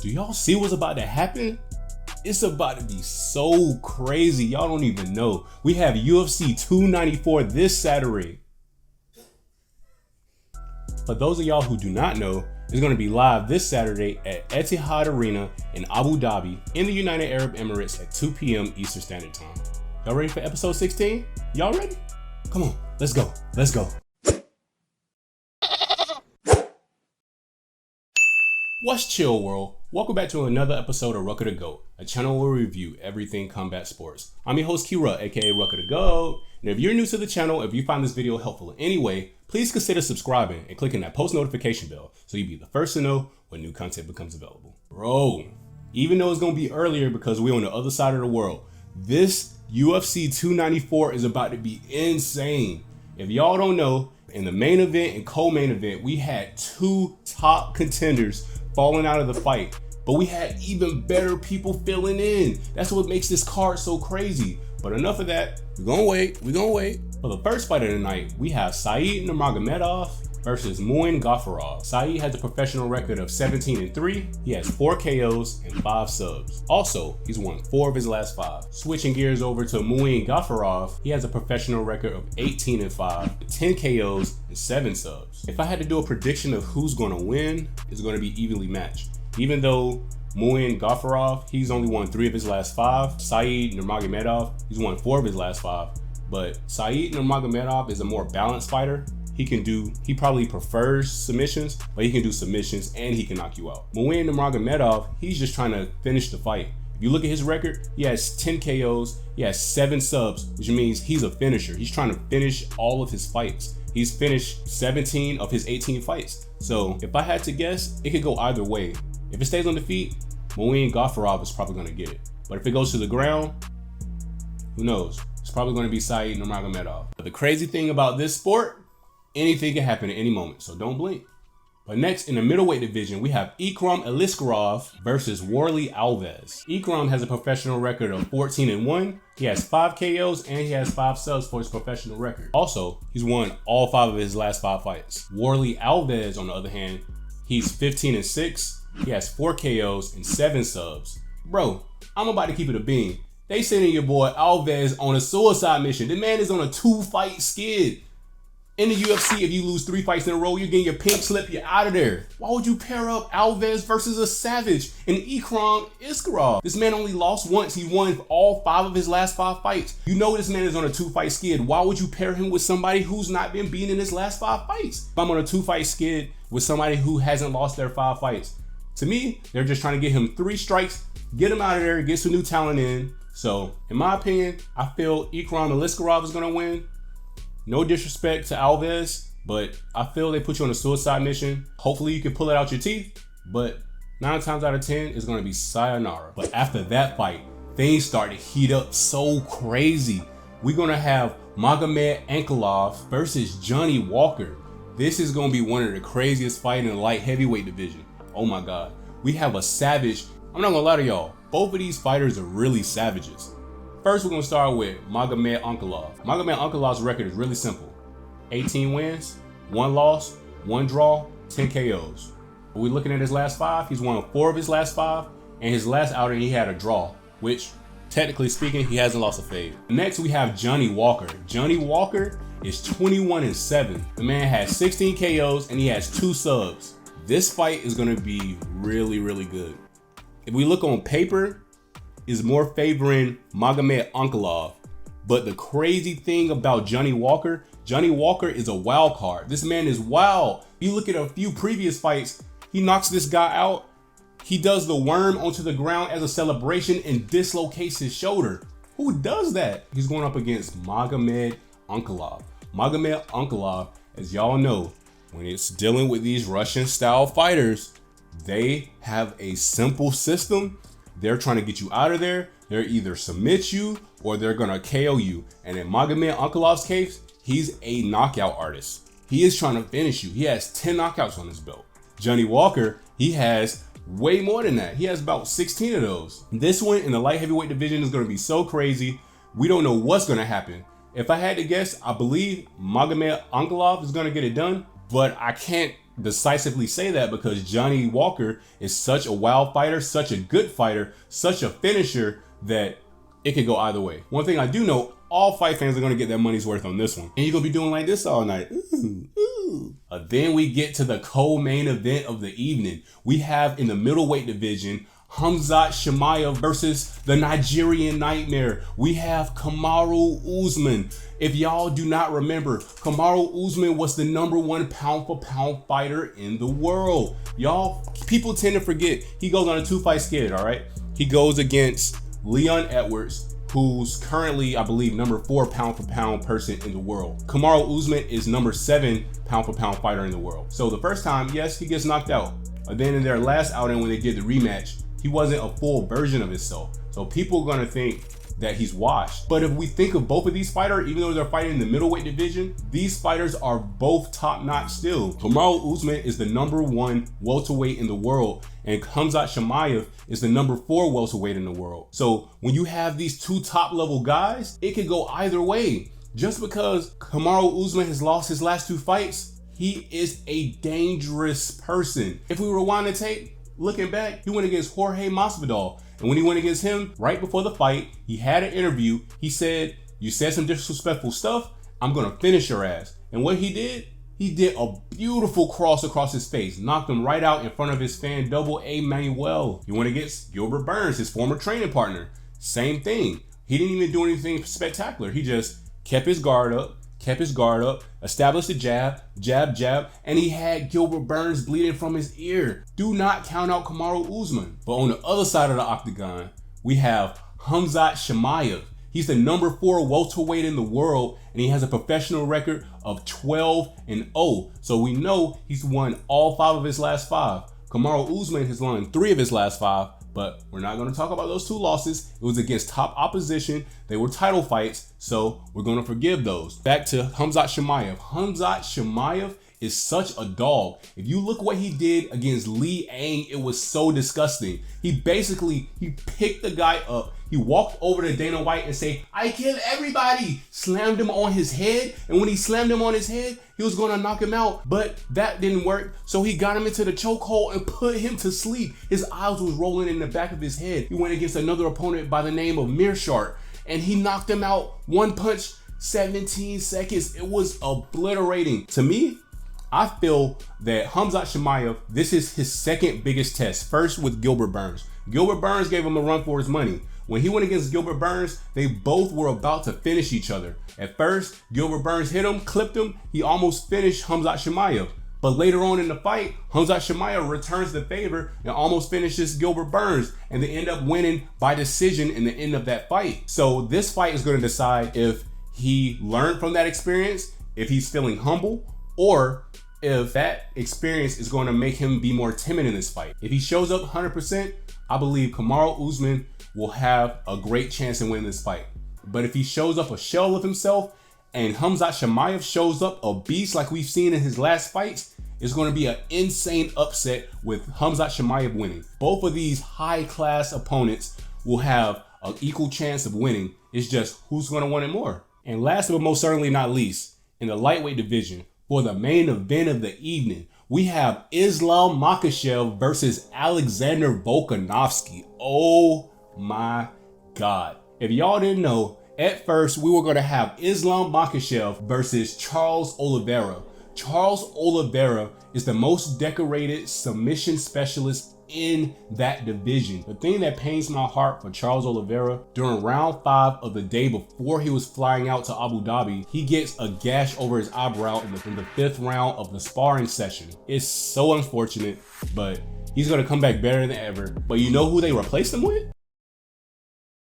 Do y'all see what's about to happen? It's about to be so crazy. Y'all don't even know. We have UFC 294 this Saturday. For those of y'all who do not know, it's going to be live this Saturday at Etihad Arena in Abu Dhabi in the United Arab Emirates at 2 p.m. Eastern Standard Time. Y'all ready for episode 16? Y'all ready? Come on, let's go. Let's go. What's chill, world? Welcome back to another episode of Rucker the GOAT, a channel where we review everything combat sports. I'm your host, Kira, aka Rucker the GOAT. And if you're new to the channel, if you find this video helpful in any way, please consider subscribing and clicking that post notification bell so you'll be the first to know when new content becomes available. Bro, even though it's going to be earlier because we're on the other side of the world, this UFC 294 is about to be insane. If y'all don't know, in the main event and co-main event, we had two top contenders falling out of the fight, but we had even better people filling in. That's what makes this card so crazy. But enough of that, we're gonna wait. For the first fight of the night, we have Said Nurmagomedov versus Muin Gafurov. Said has a professional record of 17-3. He has 4 KOs and 5 subs. Also, he's won 4 of his last 5. Switching gears over to Muin Gafurov, he has a professional record of 18-5, 10 KOs and 7 subs. If I had to do a prediction of who's gonna win, it's gonna be evenly matched. Even though Muin Gafurov, he's only won 3 of his last 5. Said Nurmagomedov, he's won 4 of his last 5. But Said Nurmagomedov is a more balanced fighter. He probably prefers submissions, but he can do submissions and he can knock you out. Muin Nurmagomedov, he's just trying to finish the fight. If you look at his record, he has 10 KOs, he has 7 subs, which means he's a finisher. He's trying to finish all of his fights. He's finished 17 of his 18 fights. So if I had to guess, it could go either way. If it stays on the feet, Muin Gafurov is probably gonna get it. But if it goes to the ground, who knows? It's probably gonna be Said Nurmagomedov. But the crazy thing about this sport, anything can happen at any moment, so don't blink. But next, in the middleweight division, we have Ikram Aliskerov versus Warley Alves. Ikram has a professional record of 14-1. He has 5 KOs and he has 5 subs for his professional record. Also, he's won all 5 of his last 5 fights. Warley Alves, on the other hand, he's 15-6. He has 4 KOs and 7 subs. Bro, I'm about to keep it a bean. They sending your boy Alves on a suicide mission. The man is on a 2-fight skid. In the UFC, if you lose 3 fights in a row, you're getting your pink slip, you're out of there. Why would you pair up Alves versus a savage and Ikram Aliskerov? This man only lost once. He won all 5 of his last 5 fights. You know this man is on a 2-fight skid. Why would you pair him with somebody who's not been beaten in his last 5 fights? If I'm on a 2-fight skid with somebody who hasn't lost their 5 fights, to me, they're just trying to get him 3 strikes, get him out of there, get some new talent in. So, in my opinion, I feel Ikram Aliskerov is going to win. No disrespect to Alves, but I feel they put you on a suicide mission. Hopefully you can pull it out your teeth, but 9 times out of 10, it's going to be sayonara. But after that fight, things start to heat up so crazy. We're going to have Magomed Ankalaev versus Johnny Walker. This is going to be one of the craziest fights in the light heavyweight division. Oh my God. We have a savage. I'm not going to lie to y'all. Both of these fighters are really savages. First, we're going to start with Magomed Ankalaev. Magomed Ankalaev's record is really simple. 18 wins, 1 loss, 1 draw, 10 KOs. We're looking at his last 5. He's won 4 of his last 5, and his last outing he had a draw, which, technically speaking, he hasn't lost a fade. Next, we have Johnny Walker. Johnny Walker is 21-7. The man has 16 KOs, and he has 2 subs. This fight is going to be really, really good. If we look on paper, is more favoring Magomed Ankalaev. But the crazy thing about Johnny Walker is a wild card. This man is wild. You look at a few previous fights, he knocks this guy out. He does the worm onto the ground as a celebration and dislocates his shoulder. Who does that? He's going up against Magomed Ankalaev. Magomed Ankalaev, as y'all know, when it's dealing with these Russian style fighters, they have a simple system. They're trying to get you out of there. They're either submit you or they're gonna KO you. And in Magomed Ankalaev's case, he's a knockout artist. He is trying to finish you. He has 10 knockouts on his belt. Johnny Walker, he has way more than that. He has about 16 of those. This one in the light heavyweight division is gonna be so crazy. We don't know what's gonna happen. If I had to guess, I believe Magomed Ankalaev is gonna get it done, but I can't decisively say that because Johnny Walker is such a wild fighter, such a good fighter, such a finisher that it could go either way. One thing I do know, all fight fans are going to get their money's worth on this one. And you're going to be doing like this all night. Ooh, ooh. Then we get to the co-main event of the evening. We have in the middleweight division, Khamzat Chimaev versus the Nigerian Nightmare. We have Kamaru Usman. If y'all do not remember, Kamaru Usman was the #1 pound for pound fighter in the world. Y'all, people tend to forget he goes on a 2-fight skid, all right? He goes against Leon Edwards, who's currently, I believe, #4 pound for pound person in the world. Kamaru Usman is #7 pound for pound fighter in the world. So the first time, yes, he gets knocked out. But then in their last outing when they did the rematch, he wasn't a full version of himself. So people are gonna think that he's washed. But if we think of both of these fighters, even though they're fighting in the middleweight division, these fighters are both top notch still. Kamaru Usman is the #1 welterweight in the world, and Khamzat Chimaev is the #4 welterweight in the world. So when you have these two top level guys, it could go either way. Just because Kamaru Usman has lost his last 2 fights, he is a dangerous person. If we rewind the tape, looking back, he went against Jorge Masvidal. And when he went against him, right before the fight, he had an interview. He said, "You said some disrespectful stuff, I'm gonna finish your ass." And what he did a beautiful cross across his face, knocked him right out in front of his fan, Double A Manuel. He went against Gilbert Burns, his former training partner. Same thing. He didn't even do anything spectacular. He just kept his guard up, established a jab, and he had Gilbert Burns bleeding from his ear. Do not count out Kamaru Usman. But on the other side of the octagon, we have Khamzat Chimaev. He's the #4 welterweight in the world, and he has a professional record of 12-0. So we know he's won all 5 of his last 5. Kamaru Usman has won 3 of his last 5. But we're not going to talk about those 2 losses. It was against top opposition. They were title fights, so we're going to forgive those. Back to Khamzat Chimaev. Khamzat Chimaev is such a dog. If you look what he did against Li Ang, it was so disgusting. He picked the guy up. He walked over to Dana White and said, "I kill everybody." Slammed him on his head. And when he slammed him on his head, he was going to knock him out. But that didn't work. So he got him into the chokehold and put him to sleep. His eyes was rolling in the back of his head. He went against another opponent by the name of Mearshart, and he knocked him out 1 punch, 17 seconds. It was obliterating. To me, I feel that Khamzat Chimaev, this is his second biggest test. First with Gilbert Burns. Gilbert Burns gave him a run for his money. When he went against Gilbert Burns, they both were about to finish each other. At first, Gilbert Burns hit him, clipped him. He almost finished Khamzat Chimaev. But later on in the fight, Khamzat Chimaev returns the favor and almost finishes Gilbert Burns. And they end up winning by decision in the end of that fight. So this fight is going to decide if he learned from that experience, if he's feeling humble, or if that experience is going to make him be more timid in this fight. If he shows up 100%, I believe Kamaru Usman will have a great chance in winning this fight. But if he shows up a shell of himself and Khamzat Chimaev shows up a beast like we've seen in his last fights, it's going to be an insane upset with Khamzat Chimaev winning. Both of these high-class opponents will have an equal chance of winning. It's just who's going to win it more. And last but most certainly not least, in the lightweight division, for the main event of the evening, we have Islam Makhachev versus Alexander Volkanovski. Oh my God. If y'all didn't know, at first we were going to have Islam Makhachev versus Charles Oliveira. Charles Oliveira is the most decorated submission specialist in that division. The thing that pains my heart for Charles Oliveira, during round 5 of the day before he was flying out to Abu Dhabi, he gets a gash over his eyebrow in the 5th round of the sparring session. It's so unfortunate, but he's going to come back better than ever. But you know who they replaced him with?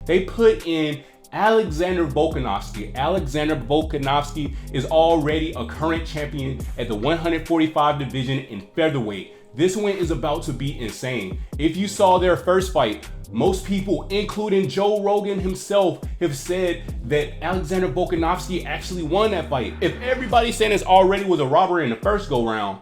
They put in Alexander Volkanovski. Alexander Volkanovski is already a current champion at the 145 division in featherweight. This win is about to be insane. If you saw their first fight, most people, including Joe Rogan himself, have said that Alexander Volkanovski actually won that fight. If everybody's saying this already was a robbery in the first go round,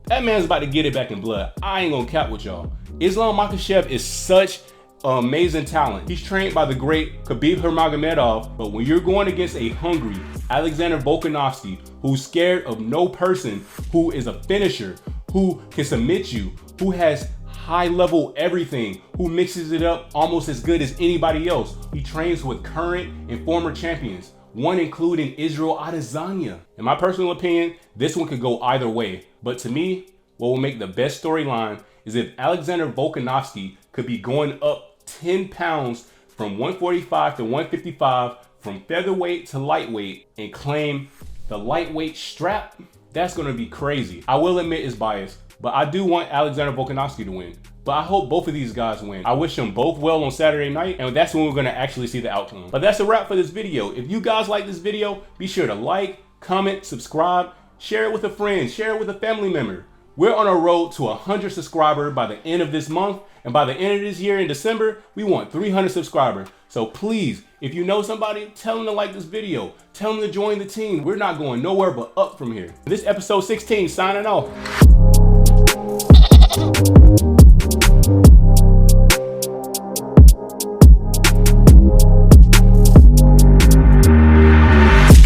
that man's about to get it back in blood. I ain't gonna cap with y'all. Islam Makhachev is such amazing talent. He's trained by the great Khabib Nurmagomedov, but when you're going against a hungry Alexander Volkanovski, who's scared of no person, who is a finisher, who can submit you, who has high level everything, who mixes it up almost as good as anybody else. He trains with current and former champions, one including Israel Adesanya. In my personal opinion, this one could go either way, but to me, what will make the best storyline is if Alexander Volkanovski could be going up 10 pounds from 145 to 155, from featherweight to lightweight, and claim the lightweight strap. That's gonna be crazy. I will admit it's biased, but I do want Alexander Volkanovski to win. But I hope both of these guys win. I wish them both well on Saturday night, and that's when we're gonna actually see the outcome. But that's a wrap for this video. If you guys like this video, be sure to like, comment, subscribe, share it with a friend, share it with a family member. We're on a road to 100 subscribers by the end of this month, and by the end of this year in December, we want 300 subscribers. So please, if you know somebody, tell them to like this video. Tell them to join the team. We're not going nowhere but up from here. This is episode 16, signing off.